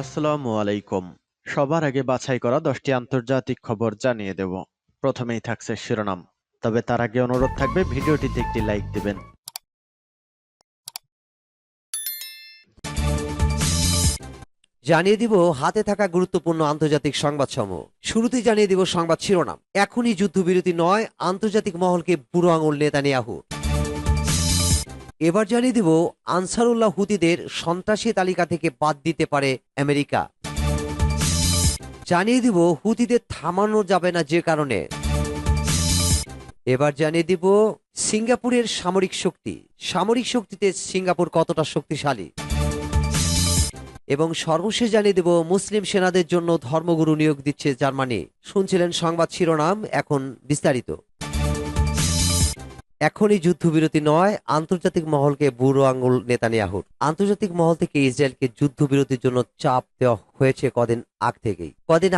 আসসালামু আলাইকুম। সবার আগে বাছাই করা 10টি আন্তর্জাতিক খবর জানিয়ে দেব। প্রথমেই থাকছে শিরোনাম। তবে তার আগে অনুরোধ থাকবে ভিডিওটিতে একটি লাইক দিবেন। জানিয়ে দিব হাতে থাকা গুরুত্বপূর্ণ আন্তর্জাতিক সংবাদসমূহ। শুরুতেই জানিয়ে দিব সংবাদ শিরোনাম। এখনই যুদ্ধবিরতি নয়, আন্তর্জাতিক মহলকে বুড়ো আঙুল নেতানিয়াহু। এবার জানিয়ে দিব আনসারুল্লাহ হুতিদের সন্ত্রাসী তালিকা থেকে বাদ দিতে পারে আমেরিকা। জানিয়ে দিব হুতিদের থামানো যাবে না যে কারণে। এবার জানিয়ে দিব সিঙ্গাপুরের সামরিক শক্তিতে সিঙ্গাপুর কতটা শক্তিশালী। এবং সর্বশেষ জানিয়ে দেব মুসলিম সেনাদের জন্য ধর্মগুরু নিয়োগ দিচ্ছে জার্মানি। শুনছিলেন সংবাদ শিরোনাম, এখন বিস্তারিত। এখনই যুদ্ধবিরতি নয়, আন্তর্জাতিক মহলকে বুড়ো আঙুল নেতানিয়াহুর। আন্তর্জাতিক মহল থেকে ইসরায়েলকে যুদ্ধবিরতির জন্য চাপ দেওয়া হয়েছে কদিন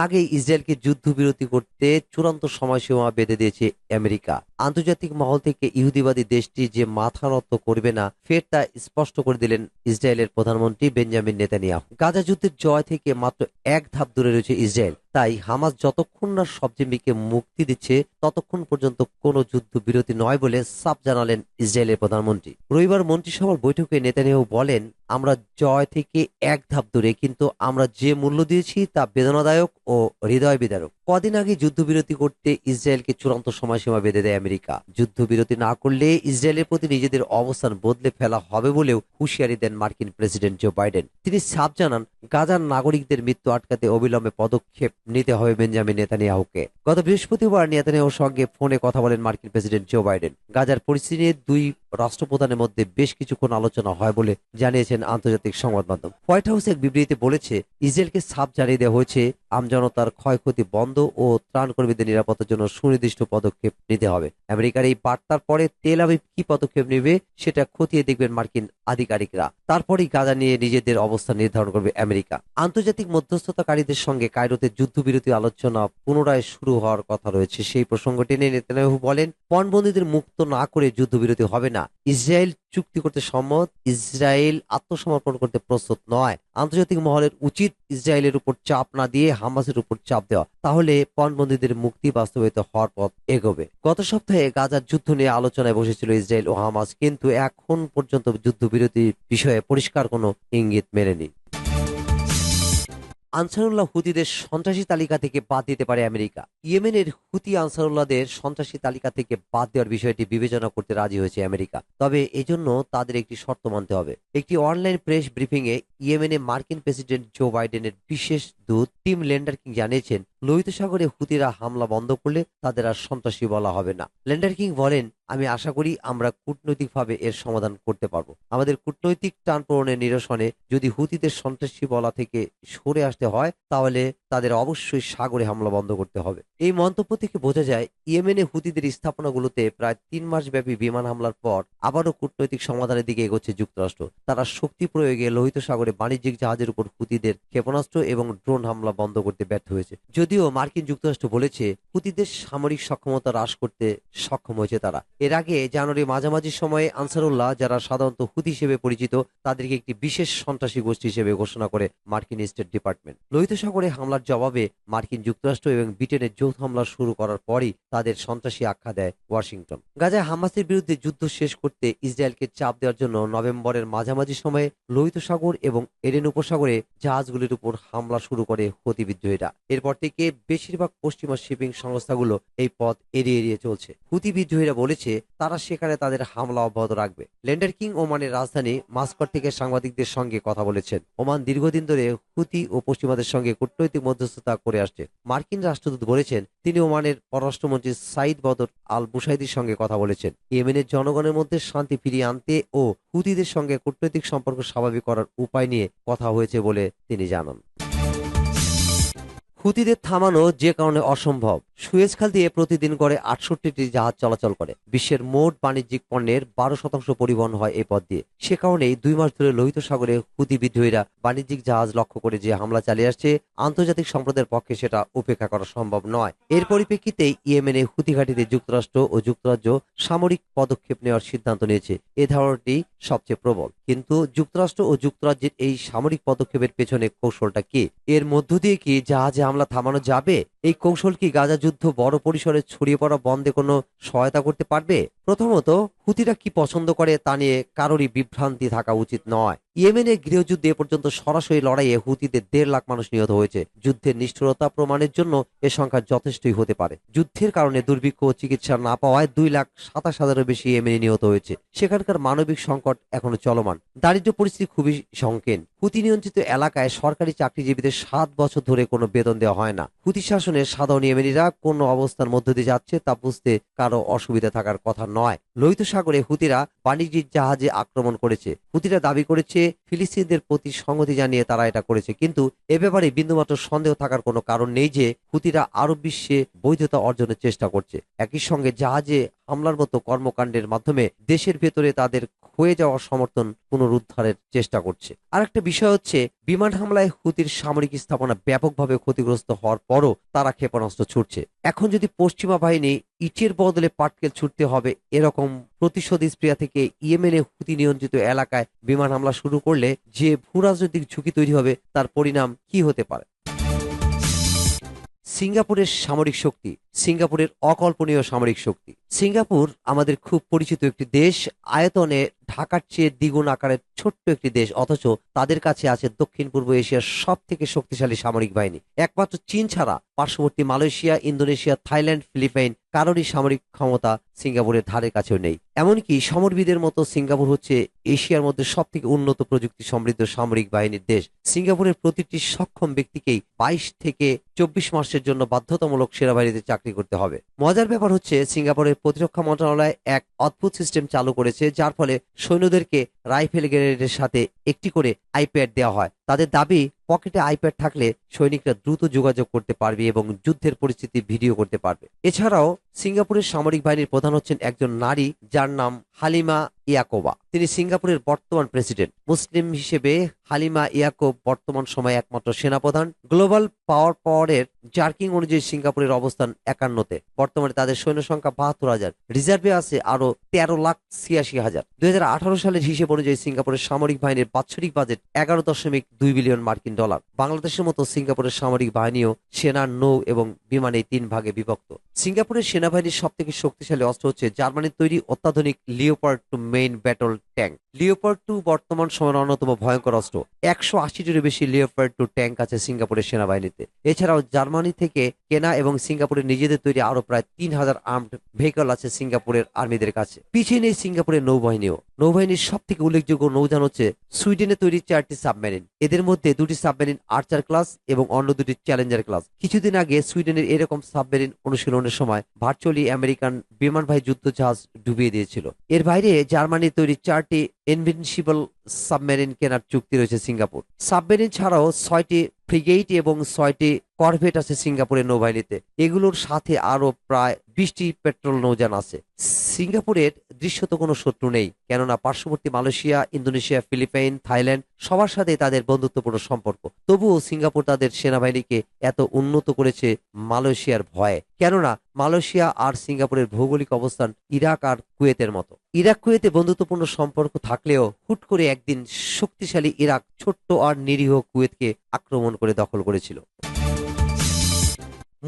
আগেই ইসরায়েলকে যুদ্ধবিরতি করতে চূড়ান্ত সময়সীমা বেঁধে দিয়েছে আমেরিকা। আন্তর্জাতিক মহল থেকে ইহুদিবাদী দেশটি যে মাথা নত করবে না, ফের তা স্পষ্ট করে দিলেন ইসরায়েলের প্রধানমন্ত্রী বেঞ্জামিন নেতানিয়াহু। গাজা যুদ্ধের জয় থেকে মাত্র এক ধাপ দূরে রয়েছে ইসরায়েল। তাই হামাস যতক্ষণ না সব জিম্মিকে মুক্তি দিচ্ছে ততক্ষণ পর্যন্ত কোনো যুদ্ধবিরতি নয় বলে সাফ জানালেন ইসরায়েলের প্রধানমন্ত্রী। রবিবার মন্ত্রিসভার বৈঠকে নেতানিয়াহু বলেন, আমরা জয় থেকে এক ধাপ দূরে, কিন্তু আমরা যে মূল্য দিয়েছি তা বেদনাদায়ক ও হৃদয় বিদারক। কদিন আগে যুদ্ধবিরতি করতে ইসরায়েলকে চূড়ান্ত সময়সীমা বেঁধে দেয় আমেরিকা। যুদ্ধবিরতি না করলে ইসরায়েলের প্রতি নিজেদের অবস্থান বদলে ফেলা হবে বলেও হুঁশিয়ারি দেন মার্কিন প্রেসিডেন্ট জো বাইডেন। তিনি সাফ জানান, গাজার নাগরিকদের মৃত্যু আটকাতে অবিলম্বে পদক্ষেপ নিতে হবে বেঞ্জামিন নেতানিয়াহুকে। গত বৃহস্পতিবার নেতানিয়াহুর সঙ্গে ফোনে কথা বলেন মার্কিন প্রেসিডেন্ট জো বাইডেন। গাজার পরিস্থিতি নিয়ে দুই রাষ্ট্রপ্রধানের মধ্যে বেশ কিছুক্ষণ আলোচনা হয় বলে জানিয়েছেন আন্তর্জাতিক সংবাদ মাধ্যম। হোয়াইট হাউস এক বিবৃতিতে বলেছে, ইসরায়েলকে সাফ জানিয়ে দেওয়া হয়েছে আমজনতার ক্ষয়ক্ষতি বন্ধ ও ত্রাণকর্মীদের নিরাপত্তার জন্য সুনির্দিষ্ট পদক্ষেপ নিতে হবে। আমেরিকার এই বার্তার পরে তেল আবিব কি পদক্ষেপ নেবে সেটা খতিয়ে দেখবেন মার্কিন আধিকারিকরা। তারপরেই গাজা নিয়ে নিজেদের অবস্থান নির্ধারণ করবে আমেরিকা। আন্তর্জাতিক মধ্যস্থতাকারীদের সঙ্গে কায়রোতে যুদ্ধবিরতি আলোচনা পুনরায় শুরু হওয়ার কথা রয়েছে। সেই প্রসঙ্গটি নিয়ে নেতানিয়াহু বলেন, পণবন্দীদের মুক্ত না করে যুদ্ধবিরতি হবে না। ইসরায়েল চুক্তি করতে সম্মত, ইসরায়েল আত্মসমর্পণ করতে প্রস্তুত নয়। আন্তর্জাতিক মহলের উচিত ইসরায়েলের উপর চাপ না দিয়ে হামাসের উপর চাপ দেওয়া, তাহলে পণবন্দীদের মুক্তি বাস্তবায়িত হওয়ার পথ এগোবে। গত সপ্তাহে গাজার যুদ্ধ নিয়ে আলোচনায় বসেছিল ইসরায়েল ও হামাস, কিন্তু এখন পর্যন্ত যুদ্ধবিরতির বিষয়ে পরিষ্কার কোনো ইঙ্গিত মেলেনি। আনসারুল্লাহ হুতিদের সন্ত্রাসী তালিকা থেকে বাদ দিতে পারে আমেরিকা। ইয়েমেনের হুতি আনসারুল্লাহদের সন্ত্রাসী তালিকা থেকে বাদ দেওয়ার বিষয়টি বিবেচনা করতে রাজি হয়েছে আমেরিকা। তবে এজন্য তাদের একটি শর্ত মানতে হবে। একটি অনলাইন প্রেস ব্রিফিং এ ইয়েমেনে মার্কিন প্রেসিডেন্ট জো বাইডেনের বিশেষ দূত টিম লেন্ডার কিং জানিয়েছেন, লোহিত সাগরে হুতিরা হামলা বন্ধ করলে তাদের আর সন্ত্রাসী বলা হবে না। লেন্ডার কিং বলেন, আমি আশা করি আমরা কূটনৈতিকভাবে এর সমাধান করতে পারবো। আমাদের কূটনৈতিক টানপোড়েনের নিরসনে যদি হুতিদের সন্ত্রাসী বলা থেকে সরে আসতে হয়, তাহলে তাদের অবশ্যই সাগরে হামলা বন্ধ করতে হবে। এই মন্তব্য থেকে বোঝা যায়, ইয়েমেনে হুতিদের স্থাপনাগুলোতে প্রায় 3 মাস ব্যাপী বিমান হামলার পর আবারও কূটনৈতিক সমাধানের দিকে এগোচ্ছে যুক্তরাষ্ট্র। তারা শক্তি প্রয়োগে লোহিত সাগরে বাণিজ্যিক জাহাজের উপর হুতিদের ক্ষেপণাস্ত্র এবং ড্রোন হামলা বন্ধ করতে ব্যর্থ হয়েছে। যদিও মার্কিন যুক্তরাষ্ট্র বলেছে হুতিদের সামরিক সক্ষমতা হ্রাস করতে সক্ষম হয়েছে তারা। এর আগে জানুয়ারি মাঝামাঝি সময়ে আনসারুল্লাহ, যারা সাধারণত হুতি হিসেবে পরিচিত, তাদেরকে একটি বিশেষ সন্ত্রাসী গোষ্ঠী হিসেবে ঘোষণা করে মার্কিন স্টেট ডিপার্টমেন্ট। লোহিত সাগরে হামলার জবাবে মার্কিন যুক্তরাষ্ট্র এবং ব্রিটেনের যৌথ হামলা শুরু করার পরই তাদের সন্ত্রাসী আখ্যা দেয় ওয়াশিংটন। গাজায় হামাসের বিরুদ্ধে যুদ্ধ শেষ করতে ইসরায়েলকে চাপ দেওয়ার জন্য নভেম্বরের মাঝামাঝি সময়ে লোহিত সাগর এবং এডেন উপসাগরে জাহাজগুলির উপর হামলা শুরু করে হুতি বিদ্রোহীরা। এরপর থেকে বেশিরভাগ পশ্চিমা শিপিং সংস্থাগুলো এই পথ এড়িয়ে চলছে। হুতি বিদ্রোহীরা বলেছে তারা সেখানে তাদের হামলা অব্যাহত রাখবে। লেন্ডার কিং ওমানের রাজধানী মাস্কট থেকে সাংবাদিকদের সঙ্গে কথা বলেছেন। ওমান দীর্ঘদিন ধরে হুতি ও পশ্চিমাদের সঙ্গে কূটনৈতিক মধ্যস্থতা করে আসছে। মার্কিন রাষ্ট্রদূত বলেছেন, তিনি ওমানের পররাষ্ট্রমন্ত্রী সাইদ বদর আল বুসাইদির সঙ্গে কথা বলেছেন। ইয়েমেনের জনগণের মধ্যে শান্তি ফিরিয়ে আনতে ও হুতিদের সঙ্গে কূটনৈতিক সম্পর্ক স্বাভাবিক করার উপায় নিয়ে কথা হয়েছে বলে তিনি জানান। হুতিদের থামানো যে কারণে অসম্ভব। সুয়েজ খাল দিয়ে প্রতিদিন গড়ে 68টি জাহাজ চলাচল করে। বিশ্বের মোট বাণিজ্যিক পণ্যের 12% পরিবহন হয় এই পথ দিয়ে। সে কারণেই 2 মাস ধরে লোহিত সাগরে হুতি বিদ্রোহীরা বাণিজ্যিক জাহাজ লক্ষ্য করে যে হামলা চালিয়ে আসছে, আন্তর্জাতিক সম্প্রদায়ের পক্ষে সেটা উপেক্ষা করা সম্ভব নয়। এর পরিপ্রেক্ষিতেই ইয়েমেনে হুতি ঘাঁটিতে যুক্তরাষ্ট্র ও যুক্তরাজ্য সামরিক পদক্ষেপ নেওয়ার সিদ্ধান্ত নিয়েছে। এ ধারণাটি সবচেয়ে প্রবল। কিন্তু যুক্তরাষ্ট্র ও যুক্তরাজ্যের এই সামরিক পদক্ষেপের পেছনে কৌশলটা কি? এর মধ্য দিয়ে কি জাহাজে হামলা থামানো যাবে? এই কৌশল কি গাজা যুদ্ধ বড় পরিসরে ছড়িয়ে পড়া বন্ধে কোনো সহায়তা করতে পারবে? প্রথমত, হুতিরা কি পছন্দ করে তা নিয়ে কারোরই বিভ্রান্তি থাকা উচিত নয়। ইয়েমেনের গৃহযুদ্ধে এ পর্যন্ত সরাসরি লড়াইয়ে হুতিদের 1.5 লাখ মানুষ নিহত হয়েছে। যুদ্ধের নিষ্ঠুরতা প্রমাণের জন্য এ সংখ্যা যথেষ্টই হতে পারে। যুদ্ধের কারণে দুর্ভিক্ষ ও চিকিৎসা না পাওয়ায় 2,27,000-এরও বেশি ইয়েমেনি নিহত হয়েছে। সেখানকার মানবিক সংকট এখনো চলমান। দারিদ্র্য পরিস্থিতি খুবই সংকীর্ণ। হুতি নিয়ন্ত্রিত এলাকায় সরকারি চাকরিজীবীদের 7 বছর ধরে কোনো বেতন দেওয়া হয় না। হুতি শাসনের সাধারণ ইয়েমেনিরা কোন অবস্থার মধ্য দিয়ে যাচ্ছে তা বুঝতে কারো অসুবিধা থাকার কথা নয়। লোহিত সাগরে হুতিরা বাণিজ্যিক জাহাজে আক্রমণ করেছে। হুতিরা দাবি করেছে ফিলিস্তিনিদের প্রতি সংহতি জানিয়ে তারা এটা করেছে, কিন্তু এ ব্যাপারে বিন্দুমাত্র সন্দেহ থাকার কোনো কারণ নেই যে হুতিরা আরব বিশ্বে বৈধতা অর্জনের চেষ্টা করছে। একই সঙ্গে জাহাজে হামলার মতো কর্মকাণ্ডের মাধ্যমে দেশের ভেতরে তাদের ক্ষয়ে যাওয়া সমর্থন পুনরুদ্ধারের চেষ্টা করছে। আরেকটা বিষয় হচ্ছে, বিমান হামলায় হুতির সামরিক স্থাপনা ব্যাপকভাবে ক্ষতিগ্রস্ত হওয়ার পরও তারা ক্ষেপণাস্ত্র ছুটছে। এখন যদি পশ্চিমা বাহিনী ইটের বদলে পাটকেল ছুটতে হবে এরকম প্রতিশোধ স্প্রিয়া থেকে ইয়েমেনে হুতি নিয়ন্ত্রিত এলাকায় বিমান হামলা শুরু করলে যে ভূরাজনৈতিক ঝুঁকি তৈরি হবে তার পরিণাম কি হতে পারে? সিঙ্গাপুরের সামরিক শক্তি। সিঙ্গাপুরের অকল্পনীয় সামরিক শক্তি। সিঙ্গাপুর আমাদের খুব পরিচিত একটি দেশ। আয়তনে ঢাকার চেয়ে দ্বিগুণ আকারের ছোট্ট একটি দেশ, অথচ তাদের কাছে আছে দক্ষিণ পূর্ব এশিয়ার সব থেকে শক্তিশালী সামরিক বাহিনী। একমাত্র চীন ছাড়া পার্শ্ববর্তী মালয়েশিয়া, ইন্দোনেশিয়া, থাইল্যান্ড, ফিলিপাইন কারোরই সামরিক ক্ষমতা সিঙ্গাপুরের ধারের কাছেও নেই। এমনকি সমরবিদের মতো সিঙ্গাপুর হচ্ছে এশিয়ার মধ্যে সব থেকে উন্নত প্রযুক্তি সমৃদ্ধ সামরিক বাহিনীর দেশ। সিঙ্গাপুরের প্রতিটি সক্ষম ব্যক্তিকেই 22 থেকে 24 মাসের জন্য বাধ্যতামূলক সেনাবাহিনীতে চাকরি করতে হবে। মজার ব্যাপার হচ্ছে, সিঙ্গাপুরের প্রতিরক্ষা মন্ত্রণালয় এক অদ্ভুত সিস্টেম চালু করেছে, যার ফলে সৈন্যদেরকে রাইফেল গ্রেনেডের সাথে একটি করে আইপ্যাড দেওয়া হয়। তাদের দাবি, পকেটে আইপ্যাড থাকলে সৈনিকরা দ্রুত যোগাযোগ করতে পারবে এবং যুদ্ধের পরিস্থিতি ভিডিও করতে পারবে। এছাড়াও সিঙ্গাপুরের সামরিক বাহিনীর প্রধান হচ্ছেন একজন নারী, যার নাম হালিমা ইয়াকোবা। তিনি সিঙ্গাপুরের বর্তমান প্রেসিডেন্ট। মুসলিম হিসেবে হালিমা ইয়াকুব বর্তমান সময়ে একমাত্র সেনাপ্রধান। গ্লোবাল পাওয়ারের জার্কিং অনুযায়ী সিঙ্গাপুরের অবস্থান 51-তে। বর্তমানে তাদের সৈন্য সংখ্যা 72,000, রিজার্ভে আছে আরো 13,86,000। 2018 সালের হিসেব অনুযায়ী সিঙ্গাপুরের সামরিক বাহিনীর বাৎসরিক বাজেট $11.2 বিলিয়ন মার্কিন ডলার। বাংলাদেশের মতো সিঙ্গাপুরের সামরিক বাহিনীও সেনা, নৌ এবং বিমানে 3 ভাগে বিভক্ত। সিঙ্গাপুরের সেনাবাহিনীর সব থেকে শক্তিশালী অস্ত্র হচ্ছে জার্মানির তৈরি অত্যাধুনিক leopard 2 main battle tank. Leopard 2 বর্তমান সময়ের অন্যতম ভয়ঙ্কর অস্ত্র। 180-টিরও বেশি লিওপার্ড 2 ট্যাঙ্ক আছে সিঙ্গাপুরের সেনাবাহিনীতে। এছাড়াও জার্মানি থেকে কেনা এবং সিঙ্গাপুরের নিজেদের তৈরি আরো প্রায় 3,000 আর্মড ভেহিকল আছে সিঙ্গাপুরের আর্মিদের কাছে। পিছিয়ে নেই সিঙ্গাপুরের নৌবাহিনীও। নৌবাহিনীর সব থেকে উল্লেখযোগ্য নৌযান হচ্ছে সুইডেনে তৈরি 4টি সাবমেরিন। এদের মধ্যে 2টি সাবমেরিন আর্চার ক্লাস এবং অন্য 2টি চ্যালেঞ্জার ক্লাস। কিছুদিন আগে সুইডেনের এরকম সাবমেরিন অনুশীলনের সময় ভার্চুয়ালি আমেরিকান বিমানবাহী যুদ্ধ জাহাজ ডুবিয়ে দিয়েছিল। এর বাইরে জার্মানির তৈরি 4টি ইনভিনসিবল সাবমেরিন কেনার চুক্তি রয়েছে সিঙ্গাপুর। সাবমেরিন ছাড়াও 6টি ফ্রিগেট এবং 6টি করভেট আছে সিঙ্গাপুরের নৌবাহিনীতে। এগুলোর সাথে আরো প্রায় 20টি পেট্রোল নৌযান আছে। সিঙ্গাপুরের দৃশ্যত কোনো শত্রু নেই, কেননা পার্শ্ববর্তী মালয়েশিয়া, ইন্দোনেশিয়া, ফিলিপাইন, থাইল্যান্ড সবার সাথে তাদের বন্ধুত্বপূর্ণ সম্পর্ক। তবুও সিঙ্গাপুর তাদের সেনাবাহিনীকে এত উন্নত করেছে মালয়েশিয়ার ভয়ে, কেননা মালয়েশিয়া আর সিঙ্গাপুরের ভৌগোলিক অবস্থান ইরাক আর কুয়েতের মতো। ইরাক কুয়েতে বন্ধুত্বপূর্ণ সম্পর্ক থাকলেও হুট করে একদিন শক্তিশালী ইরাক ছোট্ট আর নিরীহ কুয়েতকে আক্রমণ করে দখল করেছিল।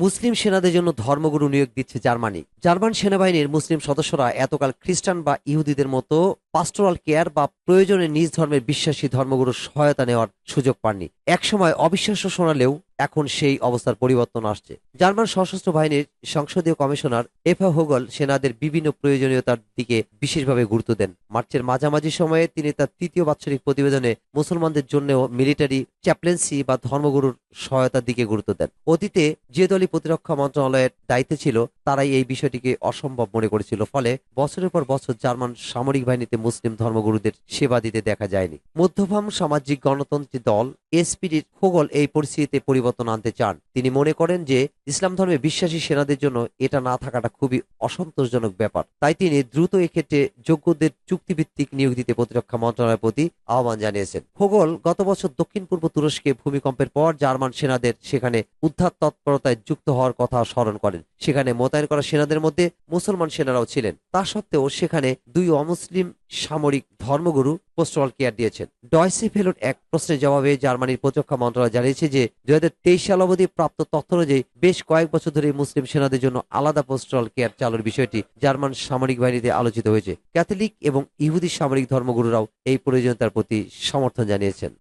মুসলিম সেনাদের জন্য ধর্মগুরু নিয়োগ দিচ্ছে জার্মানি। জার্মান সেনাবাহিনীর মুসলিম সদস্যরা এতকাল খ্রিস্টান বা ইহুদিদের মতো পাস্টোরাল কেয়ার বা প্রয়োজনে নিজ ধর্মের বিশ্বাসী ধর্মগুরুর সহায়তা নেওয়ার সুযোগ পাননি। একসময় অবিশ্বাস্য শোনালেও এখন সেই অবস্থার পরিবর্তন আসছে। জার্মান সশস্ত্র বাহিনীর সংসদীয় কমিশনার এফা হোগল সেনাদের বিভিন্ন প্রয়োজনীয়তার দিকে বিশেষভাবে গুরুত্ব দেন। মার্চের মাঝামাঝি সময়ে তিনি তার 3য় বাৎসরিক প্রতিবেদনে মুসলমানদের জন্যও মিলিটারি চ্যাপ্লেন্সি বা ধর্মগুরুর সহায়তার দিকে গুরুত্ব দেন। অতীতে যে দলই প্রতিরক্ষা মন্ত্রণালয়ের দায়িত্বে ছিল তারাই এই বিষয়টিকে অসম্ভব মনে করেছিল, ফলে বছরের পর বছর জার্মান সামরিক বাহিনীতে মুসলিম ধর্মগুরুদের সেবা দিতে দেখা যায়নি। মধ্যভাম সামাজিক গণতন্ত্রী দল এসপিডির হোগল এই পরিস্থিতিতে পরিবর্তন পরিবর্তন আনতে চান। তিনি মনে করেন যে ইসলাম ধর্মে বিশ্বাসী সেনাদের জন্য এটা না থাকাটা খুবই অসন্তোষজনক ব্যাপার। তাই তিনি দ্রুত এক্ষেত্রে যোগ্যদের চুক্তিভিত্তিক নিয়োগ দিতে প্রতিরক্ষা মন্ত্রণালয়ের প্রতি আহ্বান জানিয়েছেন। হোগল গত বছর দক্ষিণ পূর্ব তুরস্কে ভূমিকম্পের পর জার্মান সেনাদের সেখানে উদ্ধার তৎপরতায় যুক্ত হওয়ার কথা স্মরণ করেন। সেখানে মোতায়েন করা সেনাদের মধ্যে মুসলমান সেনারাও ছিলেন। তা সত্ত্বেও সেখানে 2 অমুসলিম সামরিক ধর্মগুরু পোস্টাল কেয়ার দিয়েছেন। ডয়সে ভেলোর এক প্রশ্নের জবাবে জার্মানির প্রতিরক্ষা মন্ত্রণালয় জানিয়েছে যে 2023 সাল অবধি প্রাপ্ত তথ্য অনুযায়ী বেশ কয়েক বছর ধরে মুসলিম সেনাদের জন্য আলাদা পোস্টাল কেয়ার চালুর বিষয়টি জার্মান সামরিক বাহিনীতে আলোচিত হয়েছে। ক্যাথলিক এবং ইহুদি সামরিক ধর্মগুরুরাও এই প্রয়োজনীয়তার প্রতি সমর্থন জানিয়েছেন।